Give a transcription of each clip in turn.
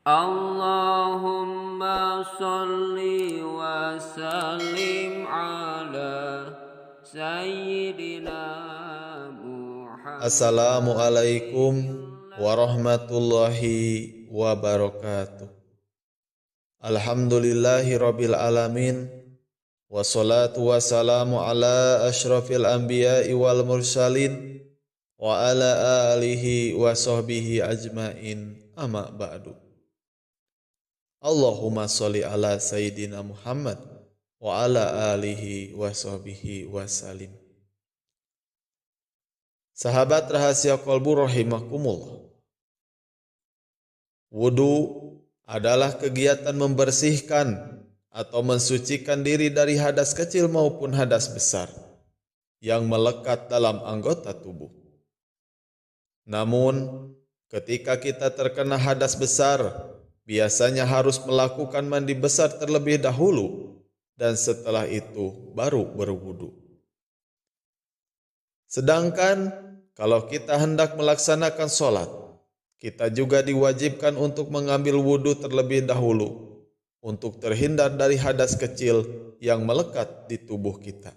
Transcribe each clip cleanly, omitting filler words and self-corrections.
Allahumma salli wa sallim ala Sayyidina Muhammad. Assalamualaikum warahmatullahi wabarakatuh. Alhamdulillahi rabbil alamin. Wassalatu wassalamu ala ashrafil anbiya'i wal mursalin wa ala alihi wa sahbihi ajmain, amma ba'du. Allahumma sholli ala Sayyidina Muhammad wa ala alihi wa sahbihi wasalim. Sahabat rahasia kolbu rahimakumullah. Wudu adalah kegiatan membersihkan atau mensucikan diri dari hadas kecil maupun hadas besar yang melekat dalam anggota tubuh. Namun, ketika kita terkena hadas besar, biasanya harus melakukan mandi besar terlebih dahulu dan setelah itu baru berwudu. Sedangkan kalau kita hendak melaksanakan sholat, kita juga diwajibkan untuk mengambil wudu terlebih dahulu untuk terhindar dari hadas kecil yang melekat di tubuh kita.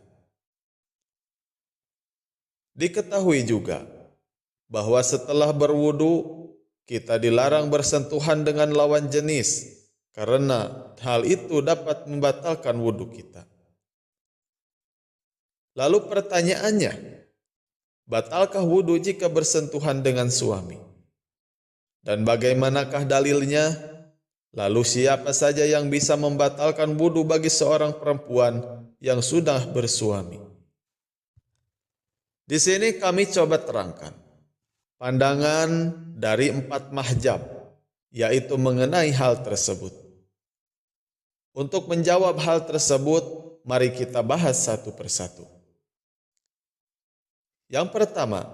Diketahui juga bahwa setelah berwudu, kita dilarang bersentuhan dengan lawan jenis karena hal itu dapat membatalkan wudu kita. Lalu pertanyaannya, batalkah wudu jika bersentuhan dengan suami? Dan bagaimanakah dalilnya? Lalu siapa saja yang bisa membatalkan wudu bagi seorang perempuan yang sudah bersuami? Di sini kami coba terangkan pandangan dari 4 mahjab, yaitu mengenai hal tersebut. Untuk menjawab hal tersebut, mari kita bahas satu persatu. Yang pertama,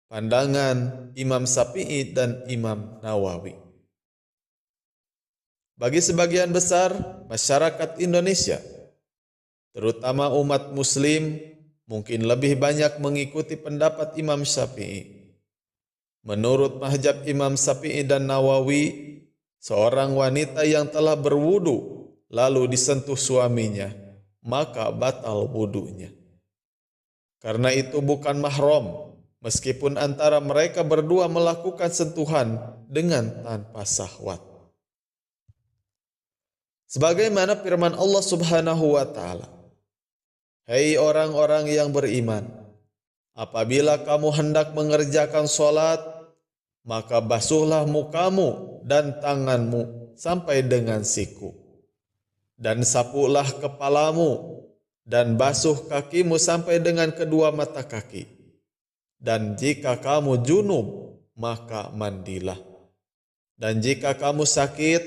pandangan Imam Syafi'i dan Imam Nawawi. Bagi sebagian besar masyarakat Indonesia, terutama umat muslim, mungkin lebih banyak mengikuti pendapat Imam Syafi'i. Menurut mahjab Imam Syafi'i dan Nawawi, seorang wanita yang telah berwudu lalu disentuh suaminya, maka batal wudunya. Karena itu bukan mahram, meskipun antara mereka berdua melakukan sentuhan dengan tanpa syahwat. Sebagaimana firman Allah Subhanahu wa taala, "Hei orang-orang yang beriman, apabila kamu hendak mengerjakan sholat, maka basuhlah mukamu dan tanganmu sampai dengan siku. Dan sapulah kepalamu dan basuh kakimu sampai dengan kedua mata kaki. Dan jika kamu junub, maka mandilah. Dan jika kamu sakit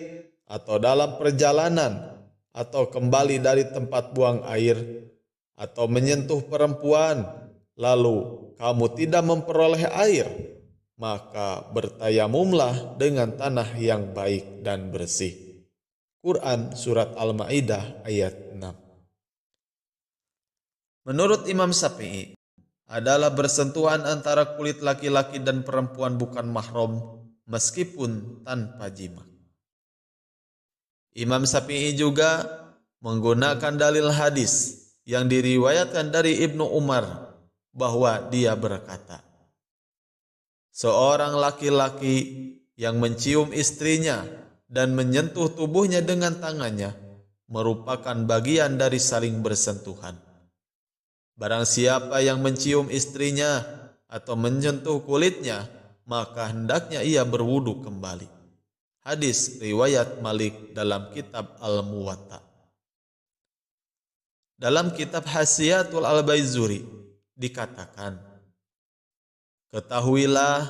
atau dalam perjalanan atau kembali dari tempat buang air atau menyentuh perempuan, lalu kamu tidak memperoleh air, maka bertayamumlah dengan tanah yang baik dan bersih." Quran Surat Al-Ma'idah ayat 6. Menurut Imam Syafi'i, adalah bersentuhan antara kulit laki-laki dan perempuan bukan mahram meskipun tanpa jima. Imam Syafi'i juga menggunakan dalil hadis yang diriwayatkan dari Ibnu Umar bahwa dia berkata, seorang laki-laki yang mencium istrinya dan menyentuh tubuhnya dengan tangannya merupakan bagian dari saling bersentuhan. Barang siapa yang mencium istrinya atau menyentuh kulitnya, maka hendaknya ia berwudu kembali. Hadis riwayat Malik dalam kitab Al-Muwatta. Dalam kitab Hasyiatul Al-Baizuri dikatakan, ketahuilah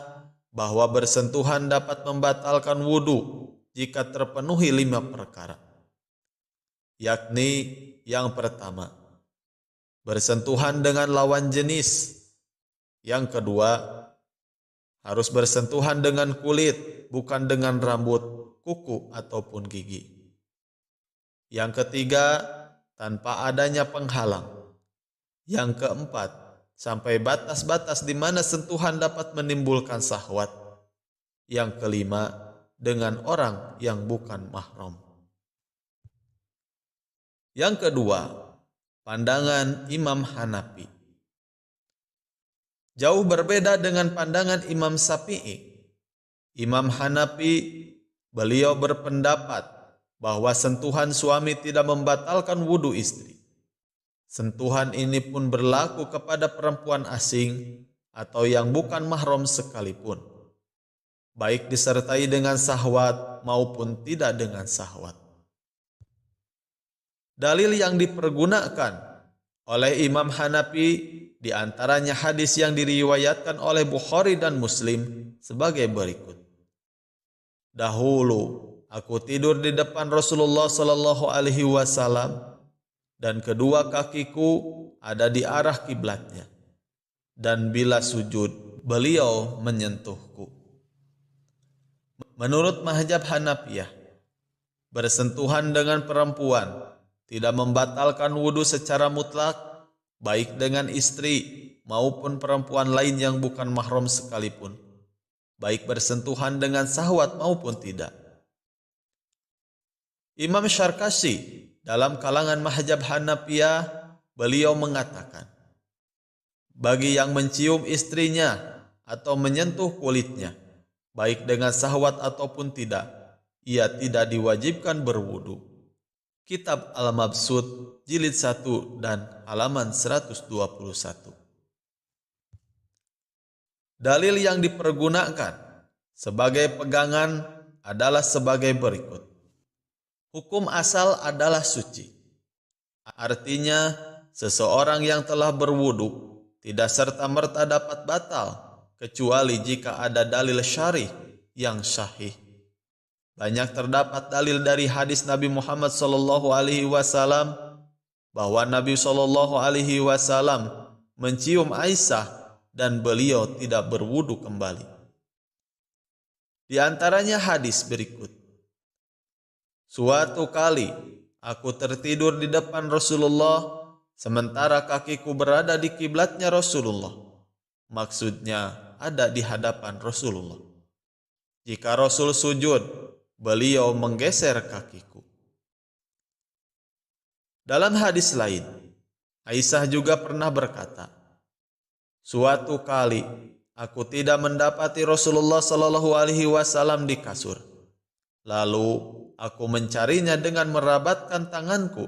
bahwa bersentuhan dapat membatalkan wudu jika terpenuhi 5 perkara. Yakni yang pertama, bersentuhan dengan lawan jenis. Yang kedua, harus bersentuhan dengan kulit, bukan dengan rambut, kuku, ataupun gigi. Yang ketiga, tanpa adanya penghalang. Yang keempat, sampai batas-batas di mana sentuhan dapat menimbulkan syahwat. Yang kelima, dengan orang yang bukan mahram. Yang kedua, pandangan Imam Hanafi. Jauh berbeda dengan pandangan Imam Syafi'i. Imam Hanafi, beliau berpendapat bahwa sentuhan suami tidak membatalkan wudu istri. Sentuhan ini pun berlaku kepada perempuan asing atau yang bukan mahram sekalipun, baik disertai dengan syahwat maupun tidak dengan syahwat. Dalil yang dipergunakan oleh Imam Hanafi diantaranya hadis yang diriwayatkan oleh Bukhari dan Muslim sebagai berikut. Dahulu aku tidur di depan Rasulullah Sallallahu Alaihi Wasallam dan kedua kakiku ada di arah kiblatnya, dan bila sujud beliau menyentuhku. Menurut mazhab Hanafiyah, bersentuhan dengan perempuan tidak membatalkan wudu secara mutlak, baik dengan istri maupun perempuan lain yang bukan mahram sekalipun, baik bersentuhan dengan syahwat maupun tidak. Imam Syarkashi dalam kalangan mazhab Hanafiyah, beliau mengatakan, bagi yang mencium istrinya atau menyentuh kulitnya, baik dengan syahwat ataupun tidak, ia tidak diwajibkan berwudu. Kitab Al-Mabsut jilid 1 dan halaman 121. Dalil yang dipergunakan sebagai pegangan adalah sebagai berikut. Hukum asal adalah suci. Artinya, seseorang yang telah berwudu tidak serta-merta dapat batal, kecuali jika ada dalil syar'i yang sahih. Banyak terdapat dalil dari hadis Nabi Muhammad SAW bahwa Nabi SAW mencium Aisyah dan beliau tidak berwudu kembali. Di antaranya hadis berikut. Suatu kali aku tertidur di depan Rasulullah sementara kakiku berada di kiblatnya Rasulullah. Maksudnya ada di hadapan Rasulullah. Jika Rasul sujud, beliau menggeser kakiku. Dalam hadis lain, Aisyah juga pernah berkata, suatu kali aku tidak mendapati Rasulullah SAW di kasur. Lalu aku mencarinya dengan merabatkan tanganku.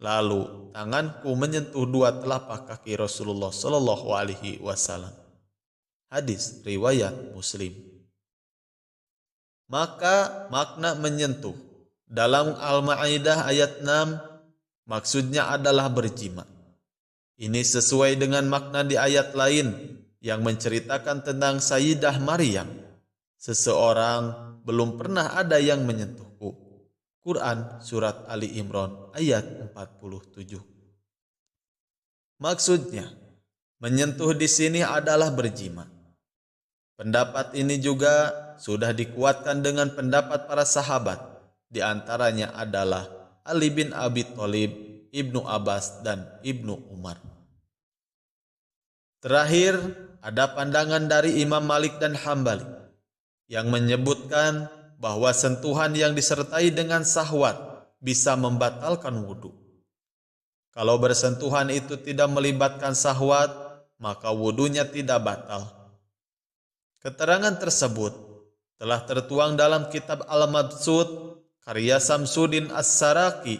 Lalu tanganku menyentuh dua telapak kaki Rasulullah SAW. Hadis riwayat Muslim. Maka makna menyentuh dalam Al-Ma'idah ayat 6 maksudnya adalah berjima. Ini sesuai dengan makna di ayat lain yang menceritakan tentang Sayyidah Maryam. Seseorang belum pernah ada yang menyentuhku. Quran surat Ali Imran ayat 47. Maksudnya, menyentuh di sini adalah berjima. Pendapat ini juga sudah dikuatkan dengan pendapat para sahabat. Di antaranya adalah Ali bin Abi Thalib, Ibnu Abbas, dan Ibnu Umar. Terakhir, ada pandangan dari Imam Malik dan Hambali yang menyebutkan bahwa sentuhan yang disertai dengan syahwat bisa membatalkan wudu. Kalau bersentuhan itu tidak melibatkan syahwat, maka wudunya tidak batal. Keterangan tersebut telah tertuang dalam kitab Al-Mabsut karya Samsuddin As-Saraki,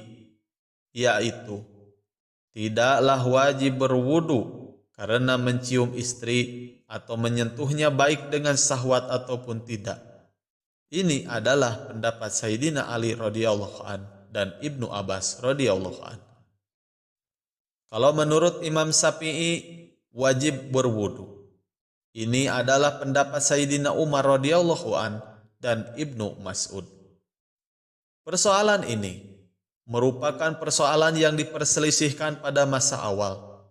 yaitu tidaklah wajib berwudu karena mencium istri atau menyentuhnya baik dengan syahwat ataupun tidak. Ini adalah pendapat Sayyidina Ali radhiyallahu an dan Ibnu Abbas radhiyallahu an. Kalau menurut Imam Syafi'i wajib berwudu. Ini adalah pendapat Sayyidina Umar radhiyallahu an dan Ibnu Mas'ud. Persoalan ini merupakan persoalan yang diperselisihkan pada masa awal,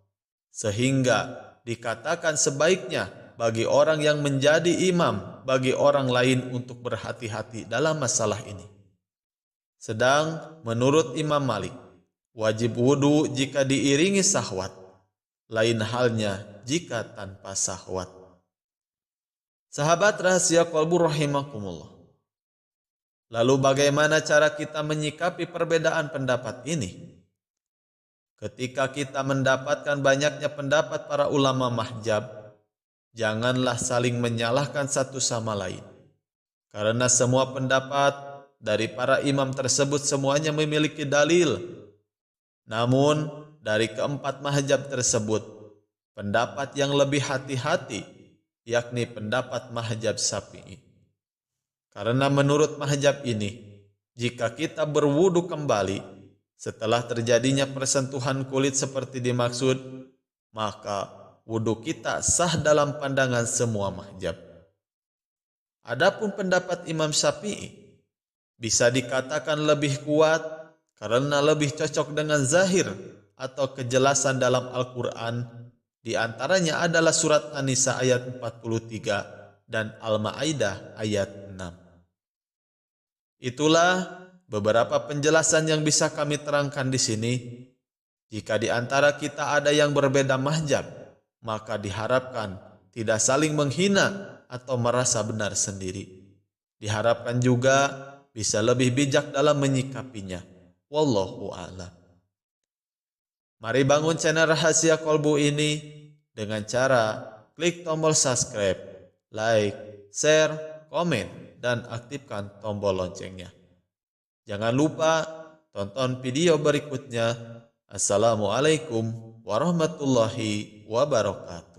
sehingga dikatakan sebaiknya bagi orang yang menjadi imam bagi orang lain untuk berhati-hati dalam masalah ini. Sedang menurut Imam Malik, wajib wudu jika diiringi syahwat, lain halnya jika tanpa syahwat. Sahabat rahasia qalbu rahimakumullah, Lalu bagaimana cara kita menyikapi perbedaan pendapat ini? Ketika kita mendapatkan banyaknya pendapat para ulama mahjab, janganlah saling menyalahkan satu sama lain. Karena semua pendapat dari para imam tersebut semuanya memiliki dalil. Namun, dari keempat mahjab tersebut, pendapat yang lebih hati-hati, yakni pendapat mahjab Syafi'i. Karena menurut mahjab ini, jika kita berwudu kembali setelah terjadinya persentuhan kulit seperti dimaksud, maka wudu kita sah dalam pandangan semua mahjab. Adapun pendapat Imam Syafi'i bisa dikatakan lebih kuat karena lebih cocok dengan zahir atau kejelasan dalam Al-Quran. Di antaranya adalah surat An-Nisa ayat 43 dan Al-Ma'idah ayat 6. Itulah beberapa penjelasan yang bisa kami terangkan di sini. Jika di antara kita ada yang berbeda mahjab, maka diharapkan tidak saling menghina atau merasa benar sendiri. Diharapkan juga bisa lebih bijak dalam menyikapinya. Wallahu a'lam. Mari bangun channel Rahasia Kolbu ini dengan cara klik tombol subscribe, like, share, komen, dan aktifkan tombol loncengnya. Jangan lupa tonton video berikutnya. Assalamualaikum warahmatullahi wabarakatuh.